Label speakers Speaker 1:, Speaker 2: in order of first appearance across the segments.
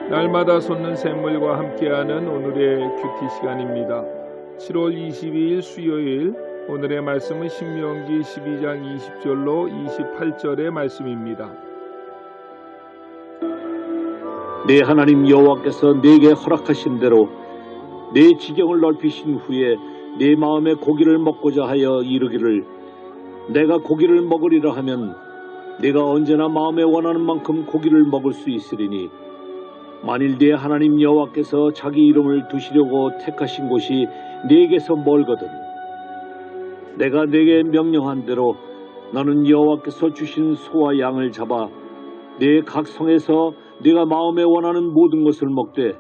Speaker 1: 날마다 솟는 샘물과 함께하는 오늘의 큐티 시간입니다. 7월 22일 수요일, 오늘의 말씀은 신명기 12장 20절로 28절의 말씀입니다.
Speaker 2: 내 하나님 여호와께서 내게 허락하신 대로 내 지경을 넓히신 후에 내 마음에 고기를 먹고자 하여 이르기를 내가 고기를 먹으리라 하면 내가 언제나 마음에 원하는 만큼 고기를 먹을 수 있으리니 만일 내 하나님 여호와께서 자기 이름을 두시려고 택하신 곳이 네게서 멀거든 내가 네게 명령한 대로 너는 여호와께서 주신 소와 양을 잡아 내 각 성에서 네가 마음에 원하는 모든 것을 먹되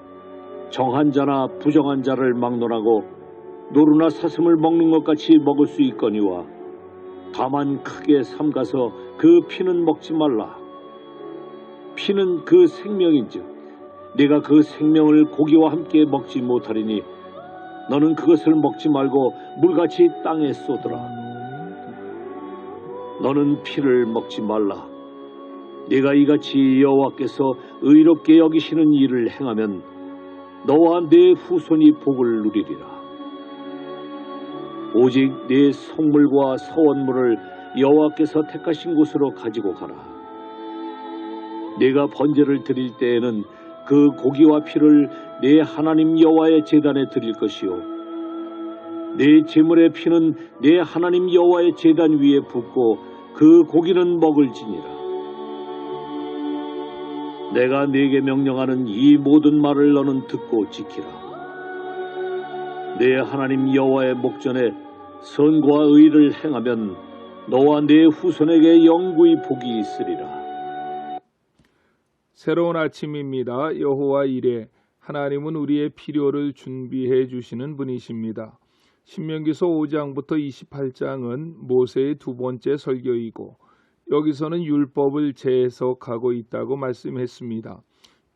Speaker 2: 정한 자나 부정한 자를 막론하고 노루나 사슴을 먹는 것 같이 먹을 수 있거니와 다만 크게 삼가서 그 피는 먹지 말라. 피는 그 생명인즉 네가 그 생명을 고기와 함께 먹지 못하리니 너는 그것을 먹지 말고 물같이 땅에 쏟으라. 너는 피를 먹지 말라. 네가 이같이 여호와께서 의롭게 여기시는 일을 행하면 너와 네 후손이 복을 누리리라. 오직 네 성물과 서원물을 여호와께서 택하신 곳으로 가지고 가라. 네가 번제를 드릴 때에는 그 고기와 피를 네 하나님 여호와의 제단에 드릴 것이요 네 제물의 피는 네 하나님 여호와의 제단 위에 붓고 그 고기는 먹을지니라. 내가 네게 명령하는 이 모든 말을 너는 듣고 지키라. 네 하나님 여호와의 목전에 선과 의를 행하면 너와 네 후손에게 영구히 복이 있으리라.
Speaker 1: 새로운 아침입니다. 여호와 이레, 하나님은 우리의 필요를 준비해 주시는 분이십니다. 신명기서 5장부터 28장은 모세의 두 번째 설교이고 여기서는 율법을 재해석하고 있다고 말씀했습니다.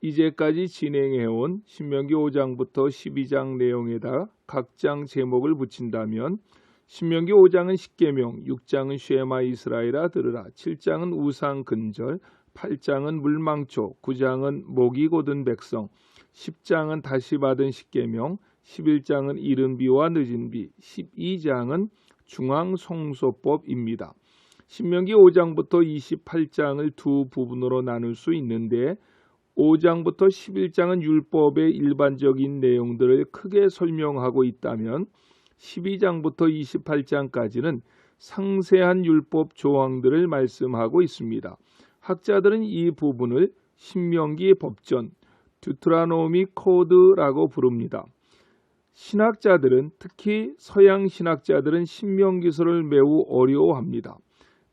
Speaker 1: 이제까지 진행해온 신명기 5장부터 12장 내용에다 각 장 제목을 붙인다면 신명기 5장은 십계명, 6장은 쉐마 이스라엘아 들으라, 7장은 우상 근절, 8장은 물망초, 9장은 목이 곧은 백성, 10장은 다시 받은 십계명, 11장은 이른 비와 늦은 비, 12장은 중앙성소법입니다. 신명기 5장부터 28장을 두 부분으로 나눌 수 있는데 5장부터 11장은 율법의 일반적인 내용들을 크게 설명하고 있다면 12장부터 28장까지는 상세한 율법 조항들을 말씀하고 있습니다. 학자들은 이 부분을 신명기 법전, 듀트라노미 코드라고 부릅니다. 신학자들은 특히 서양 신학자들은 신명기서를 매우 어려워합니다.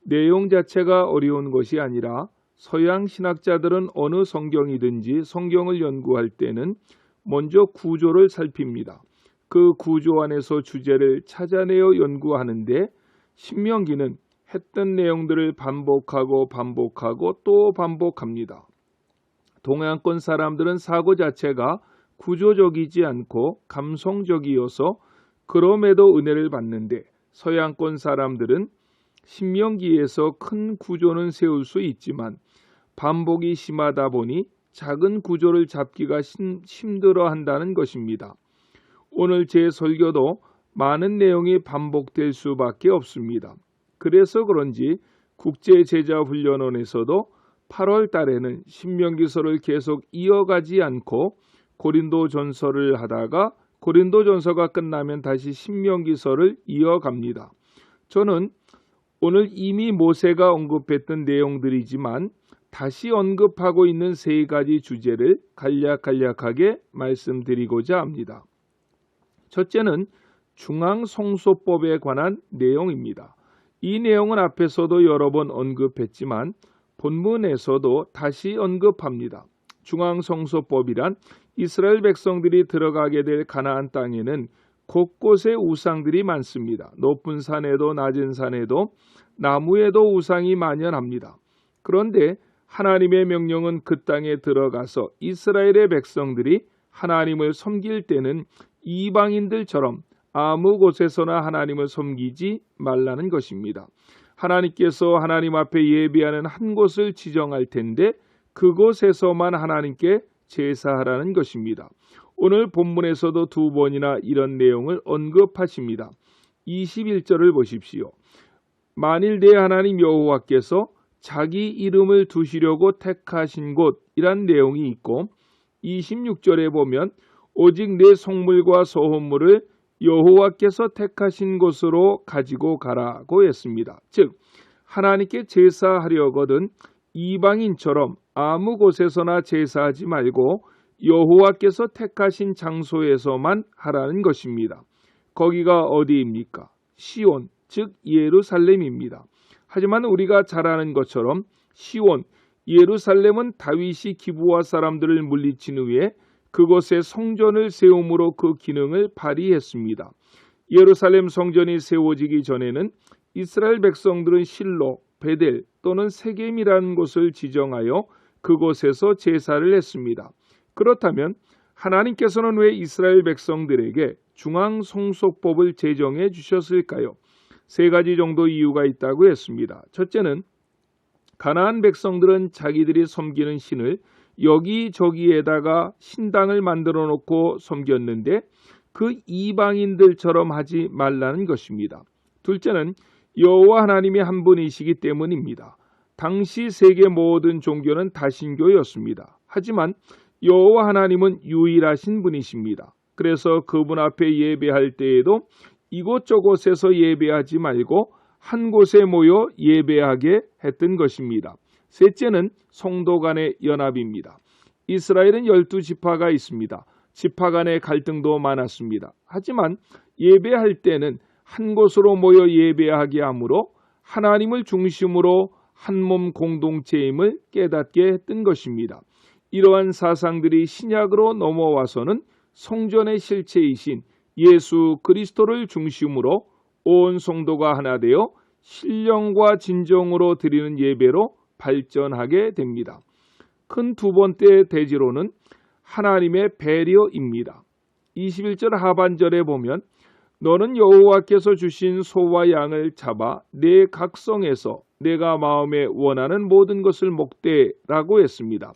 Speaker 1: 내용 자체가 어려운 것이 아니라 서양 신학자들은 어느 성경이든지 성경을 연구할 때는 먼저 구조를 살핍니다. 그 구조 안에서 주제를 찾아내어 연구하는데 신명기는 했던 내용들을 반복하고 또 반복합니다. 동양권 사람들은 사고 자체가 구조적이지 않고 감성적이어서 그럼에도 은혜를 받는데 서양권 사람들은 신명기에서 큰 구조는 세울 수 있지만 반복이 심하다 보니 작은 구조를 잡기가 힘들어한다는 것입니다. 오늘 제 설교도 많은 내용이 반복될 수밖에 없습니다. 그래서 그런지 국제제자훈련원에서도 8월 달에는 신명기서를 계속 이어가지 않고 고린도전서를 하다가 고린도전서가 끝나면 다시 신명기서를 이어갑니다. 저는 오늘 이미 모세가 언급했던 내용들이지만 다시 언급하고 있는 세 가지 주제를 간략하게 말씀드리고자 합니다. 첫째는 중앙성소법에 관한 내용입니다. 이 내용은 앞에서도 여러 번 언급했지만 본문에서도 다시 언급합니다. 중앙성소법이란 이스라엘 백성들이 들어가게 될 가나안 땅에는 곳곳에 우상들이 많습니다. 높은 산에도 낮은 산에도 나무에도 우상이 만연합니다. 그런데 하나님의 명령은 그 땅에 들어가서 이스라엘의 백성들이 하나님을 섬길 때는 이방인들처럼 아무 곳에서나 하나님을 섬기지 말라는 것입니다. 하나님께서 하나님 앞에 예배하는 한 곳을 지정할 텐데 그곳에서만 하나님께 제사하라는 것입니다. 오늘 본문에서도 두 번이나 이런 내용을 언급하십니다. 21절을 보십시오. 만일 내 하나님 여호와께서 자기 이름을 두시려고 택하신 곳이란 내용이 있고 26절에 보면 오직 내 성물과 소헌물을 여호와께서 택하신 곳으로 가지고 가라고 했습니다. 즉 하나님께 제사하려거든 이방인처럼 아무 곳에서나 제사하지 말고 여호와께서 택하신 장소에서만 하라는 것입니다. 거기가 어디입니까? 시온, 즉 예루살렘입니다. 하지만 우리가 잘 아는 것처럼 시온, 예루살렘은 다윗이 기브아 사람들을 물리친 후에 그곳에 성전을 세움으로 그 기능을 발휘했습니다. 예루살렘 성전이 세워지기 전에는 이스라엘 백성들은 실로, 베델 또는 세겜이라는 곳을 지정하여 그곳에서 제사를 했습니다. 그렇다면 하나님께서는 왜 이스라엘 백성들에게 중앙성소법을 제정해 주셨을까요? 세 가지 정도 이유가 있다고 했습니다. 첫째는 가나안 백성들은 자기들이 섬기는 신을 여기저기에다가 신당을 만들어 놓고 섬겼는데 그 이방인들처럼 하지 말라는 것입니다. 둘째는 여호와 하나님이 한 분이시기 때문입니다. 당시 세계 모든 종교는 다신교였습니다. 하지만 여호와 하나님은 유일하신 분이십니다. 그래서 그분 앞에 예배할 때에도 이곳저곳에서 예배하지 말고 한 곳에 모여 예배하게 했던 것입니다. 셋째는 성도 간의 연합입니다. 이스라엘은 12지파가 있습니다. 지파 간의 갈등도 많았습니다. 하지만 예배할 때는 한 곳으로 모여 예배하게 하므로 하나님을 중심으로 한 몸 공동체임을 깨닫게 했던 것입니다. 이러한 사상들이 신약으로 넘어와서는 성전의 실체이신 예수 그리스도를 중심으로 온 성도가 하나 되어 신령과 진정으로 드리는 예배로 발전하게 됩니다. 큰 두 번째 대지로는 하나님의 배려입니다. 21절 하반절에 보면 너는 여호와께서 주신 소와 양을 잡아 내 각성에서 내가 마음에 원하는 모든 것을 먹되라고 했습니다.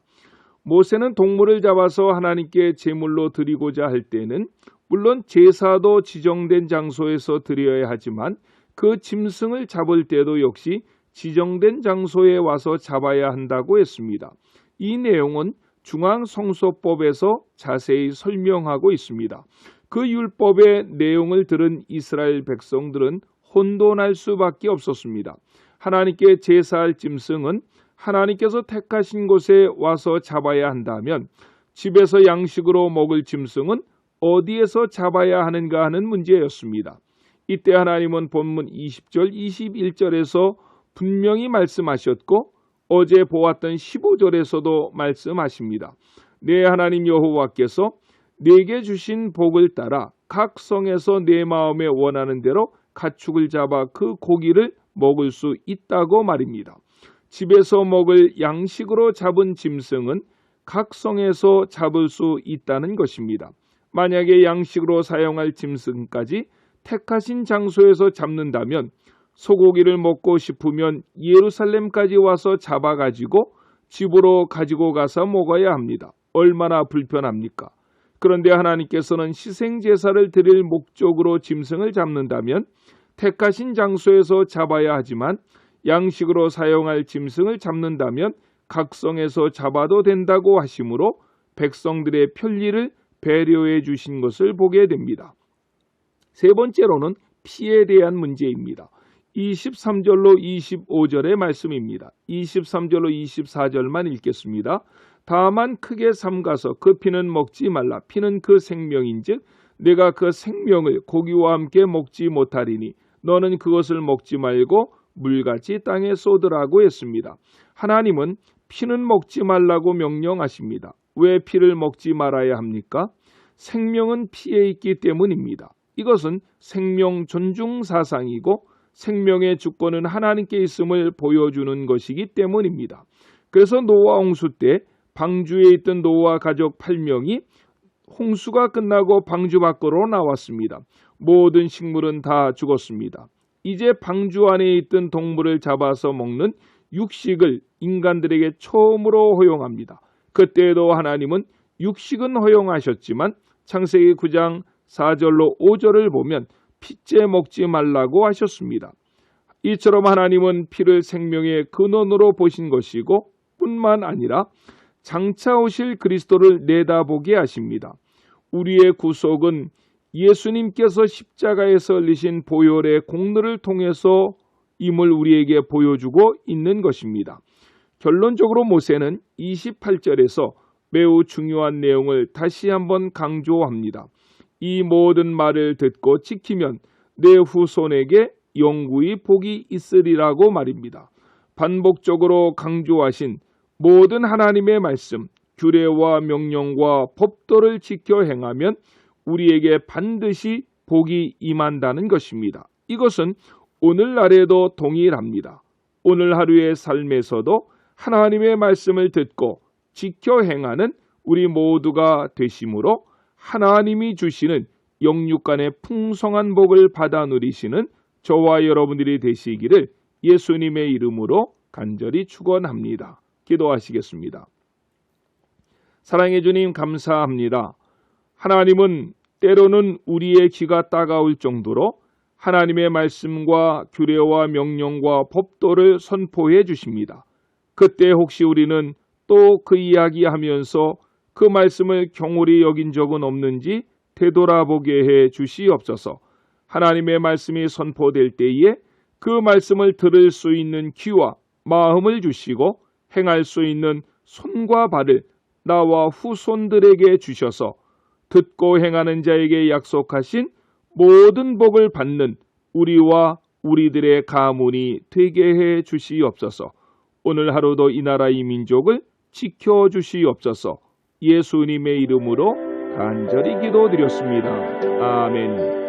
Speaker 1: 모세는 동물을 잡아서 하나님께 제물로 드리고자 할 때는 물론 제사도 지정된 장소에서 드려야 하지만 그 짐승을 잡을 때도 역시 지정된 장소에 와서 잡아야 한다고 했습니다. 이 내용은 중앙성소법에서 자세히 설명하고 있습니다. 그 율법의 내용을 들은 이스라엘 백성들은 혼돈할 수밖에 없었습니다. 하나님께 제사할 짐승은 하나님께서 택하신 곳에 와서 잡아야 한다면 집에서 양식으로 먹을 짐승은 어디에서 잡아야 하는가 하는 문제였습니다. 이때 하나님은 본문 20절, 21절에서 분명히 말씀하셨고 어제 보았던 15절에서도 말씀하십니다. 내 하나님 여호와께서 내게 주신 복을 따라 각 성에서 내 마음에 원하는 대로 가축을 잡아 그 고기를 먹을 수 있다고 말입니다. 집에서 먹을 양식으로 잡은 짐승은 각 성에서 잡을 수 있다는 것입니다. 만약에 양식으로 사용할 짐승까지 택하신 장소에서 잡는다면 소고기를 먹고 싶으면 예루살렘까지 와서 잡아가지고 집으로 가지고 가서 먹어야 합니다. 얼마나 불편합니까? 그런데 하나님께서는 희생제사를 드릴 목적으로 짐승을 잡는다면 택하신 장소에서 잡아야 하지만 양식으로 사용할 짐승을 잡는다면 각성에서 잡아도 된다고 하시므로 백성들의 편리를 배려해 주신 것을 보게 됩니다. 세 번째로는 피에 대한 문제입니다. 23절로 25절의 말씀입니다. 23절로 24절만 읽겠습니다. 다만 크게 삼가서 그 피는 먹지 말라. 피는 그 생명인즉 내가 그 생명을 고기와 함께 먹지 못하리니 너는 그것을 먹지 말고 물같이 땅에 쏟으라고 했습니다. 하나님은 피는 먹지 말라고 명령하십니다. 왜 피를 먹지 말아야 합니까? 생명은 피에 있기 때문입니다. 이것은 생명 존중 사상이고 생명의 주권은 하나님께 있음을 보여주는 것이기 때문입니다. 그래서 노아 홍수 때 방주에 있던 노아 가족 8명이 홍수가 끝나고 방주 밖으로 나왔습니다. 모든 식물은 다 죽었습니다. 이제 방주 안에 있던 동물을 잡아서 먹는 육식을 인간들에게 처음으로 허용합니다. 그때에도 하나님은 육식은 허용하셨지만 창세기 9장 4절로 5절을 보면 피째 먹지 말라고 하셨습니다. 이처럼 하나님은 피를 생명의 근원으로 보신 것이고 뿐만 아니라 장차 오실 그리스도를 내다보게 하십니다. 우리의 구속은 예수님께서 십자가에서 흘리신 보혈의 공로를 통해서 임을 우리에게 보여주고 있는 것입니다. 결론적으로 모세는 28절에서 매우 중요한 내용을 다시 한번 강조합니다. 이 모든 말을 듣고 지키면 내 후손에게 영구히 복이 있으리라고 말입니다. 반복적으로 강조하신 모든 하나님의 말씀, 규례와 명령과 법도를 지켜 행하면 우리에게 반드시 복이 임한다는 것입니다. 이것은 오늘날에도 동일합니다. 오늘 하루의 삶에서도 하나님의 말씀을 듣고 지켜 행하는 우리 모두가 되심으로 하나님이 주시는 영육간의 풍성한 복을 받아 누리시는 저와 여러분들이 되시기를 예수님의 이름으로 간절히 축원합니다. 기도하시겠습니다. 사랑해 주님 감사합니다. 하나님은 때로는 우리의 귀가 따가울 정도로 하나님의 말씀과 규례와 명령과 법도를 선포해 주십니다. 그때 혹시 우리는 또 그 이야기하면서 그 말씀을 경홀히 여긴 적은 없는지 되돌아보게 해 주시옵소서. 하나님의 말씀이 선포될 때에 그 말씀을 들을 수 있는 귀와 마음을 주시고 행할 수 있는 손과 발을 나와 후손들에게 주셔서 듣고 행하는 자에게 약속하신 모든 복을 받는 우리와 우리들의 가문이 되게 해 주시옵소서. 오늘 하루도 이 나라 이 민족을 지켜주시옵소서. 예수님의 이름으로 간절히 기도드렸습니다. 아멘.